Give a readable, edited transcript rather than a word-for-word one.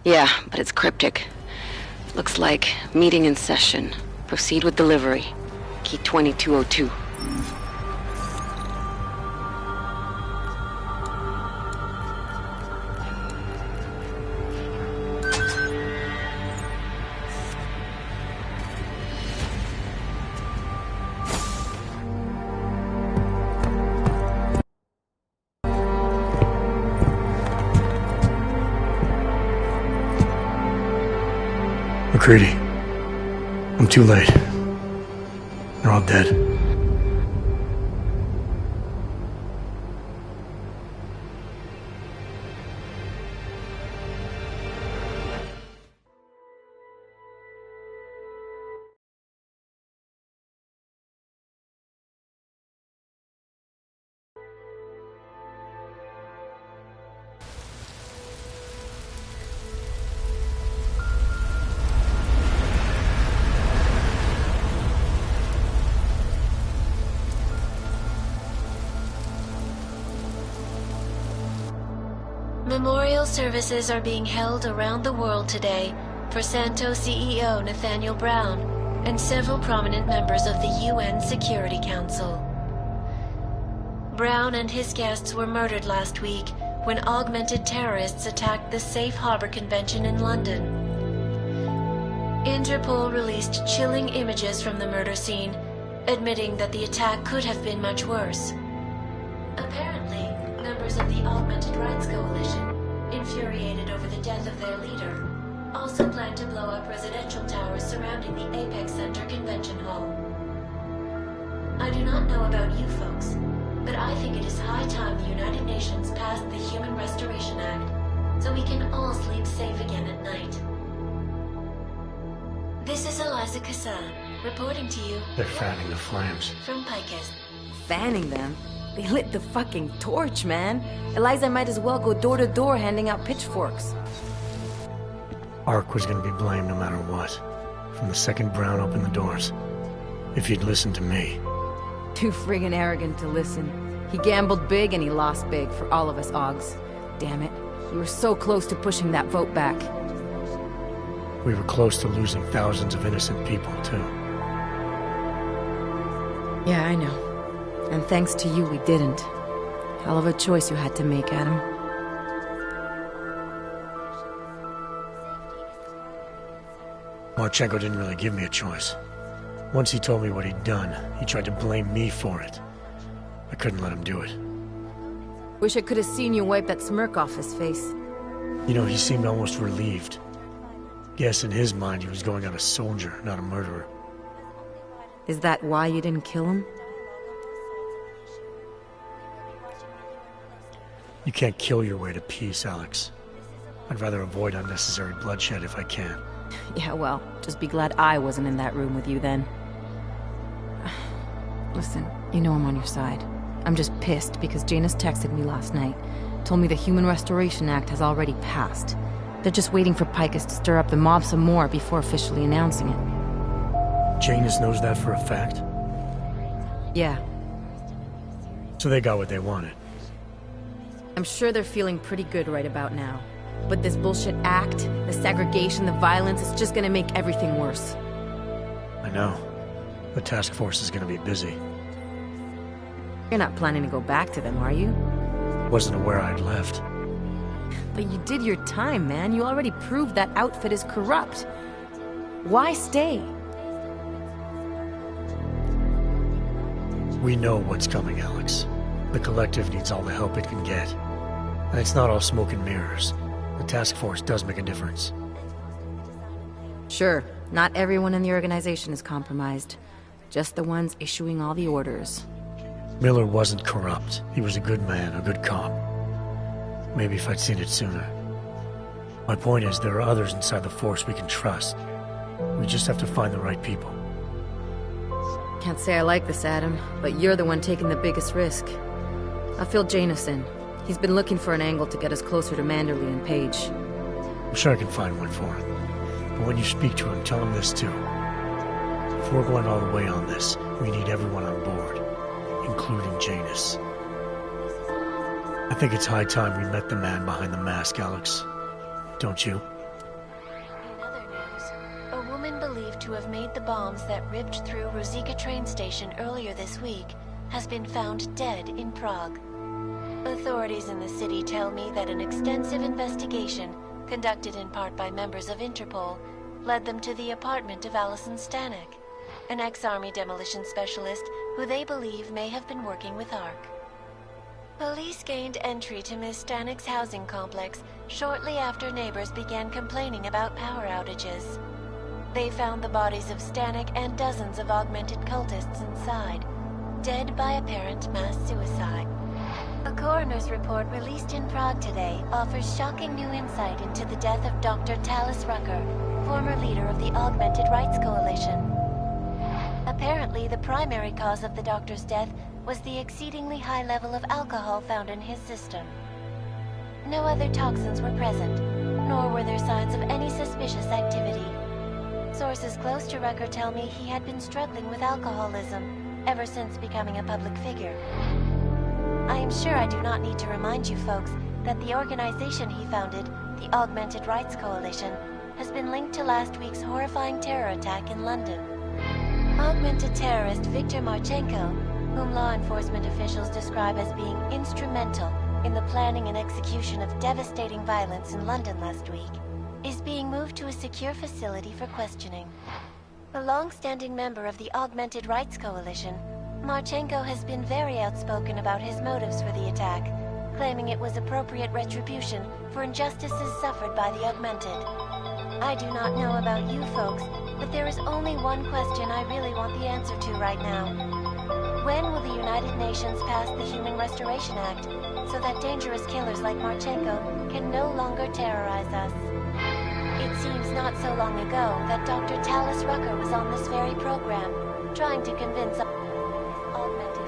Yeah, but it's cryptic. Looks like meeting in session. Proceed with delivery. Key 2202. McCready. I'm too late. They're all dead. Memorial services are being held around the world today for Santo CEO Nathaniel Brown and several prominent members of the UN Security Council. Brown and his guests were murdered last week when augmented terrorists attacked the Safe Harbor Convention in London. Interpol released chilling images from the murder scene, admitting that the attack could have been much worse. Apparently, members of the Augmented Rights Coalition, infuriated over the death of their leader, also plan to blow up residential towers surrounding the Apex Center Convention Hall. I do not know about you folks, but I think it is high time the United Nations passed the Human Restoration Act, so we can all sleep safe again at night. This is Eliza Kassan, reporting to you. They're fanning the flames. From Picus. Fanning them? They lit the fucking torch, man. Eliza might as well go door to door handing out pitchforks. Ark was gonna be blamed no matter what. From the second Brown opened the doors. If he'd listened to me. Too friggin' arrogant to listen. He gambled big and he lost big for all of us Augs. Damn it. You were so close to pushing that vote back. We were close to losing thousands of innocent people, too. Yeah, I know. And thanks to you, we didn't. Hell of a choice you had to make, Adam. Marchenko didn't really give me a choice. Once he told me what he'd done, he tried to blame me for it. I couldn't let him do it. Wish I could have seen you wipe that smirk off his face. You know, he seemed almost relieved. Guess in his mind he was going out a soldier, not a murderer. Is that why you didn't kill him? You can't kill your way to peace, Alex. I'd rather avoid unnecessary bloodshed if I can. Yeah, well, just be glad I wasn't in that room with you then. Listen, you know I'm on your side. I'm just pissed because Janus texted me last night. Told me the Human Restoration Act has already passed. They're just waiting for Picus to stir up the mob some more before officially announcing it. Janus knows that for a fact? Yeah. So they got what they wanted. I'm sure they're feeling pretty good right about now. But this bullshit act, the segregation, the violence, it's just gonna make everything worse. I know. The task force is gonna be busy. You're not planning to go back to them, are you? Wasn't aware I'd left. But you did your time, man. You already proved that outfit is corrupt. Why stay? We know what's coming, Alex. The Collective needs all the help it can get. And it's not all smoke and mirrors. The task force does make a difference. Sure, not everyone in the organization is compromised. Just the ones issuing all the orders. Miller wasn't corrupt. He was a good man, a good cop. Maybe if I'd seen it sooner. My point is, there are others inside the force we can trust. We just have to find the right people. Can't say I like this, Adam, but you're the one taking the biggest risk. I'll fill Janus in. He's been looking for an angle to get us closer to Manderley and Page. I'm sure I can find one for him. But when you speak to him, tell him this too. If we're going all the way on this, we need everyone on board, including Janus. I think it's high time we met the man behind the mask, Alex. Don't you? detonate the bombs that ripped through Ruzicka train station earlier this week has been found dead in Prague. Authorities in the city tell me that an extensive investigation, conducted in part by members of Interpol, led them to the apartment of Alison Stanek, an ex-army demolition specialist who they believe may have been working with ARC. Police gained entry to Ms. Stanek's housing complex shortly after neighbors began complaining about power outages. They found the bodies of Stanek and dozens of augmented cultists inside, dead by apparent mass suicide. A coroner's report released in Prague today offers shocking new insight into the death of Dr. Talis Rucker, former leader of the Augmented Rights Coalition. Apparently, the primary cause of the doctor's death was the exceedingly high level of alcohol found in his system. No other toxins were present, nor were there signs of any suspicious activity. Sources close to Rucker tell me he had been struggling with alcoholism ever since becoming a public figure. I am sure I do not need to remind you folks that the organization he founded, the Augmented Rights Coalition, has been linked to last week's horrifying terror attack in London. Augmented terrorist Viktor Marchenko, whom law enforcement officials describe as being instrumental in the planning and execution of devastating violence in London last week, is being moved to a secure facility for questioning. A long-standing member of the Augmented Rights Coalition, Marchenko has been very outspoken about his motives for the attack, claiming it was appropriate retribution for injustices suffered by the Augmented. I do not know about you folks, but there is only one question I really want the answer to right now. When will the United Nations pass the Human Restoration Act so that dangerous killers like Marchenko can no longer terrorize us? It seems not so long ago that Dr. Talis Rucker was on this very program, trying to convince augmented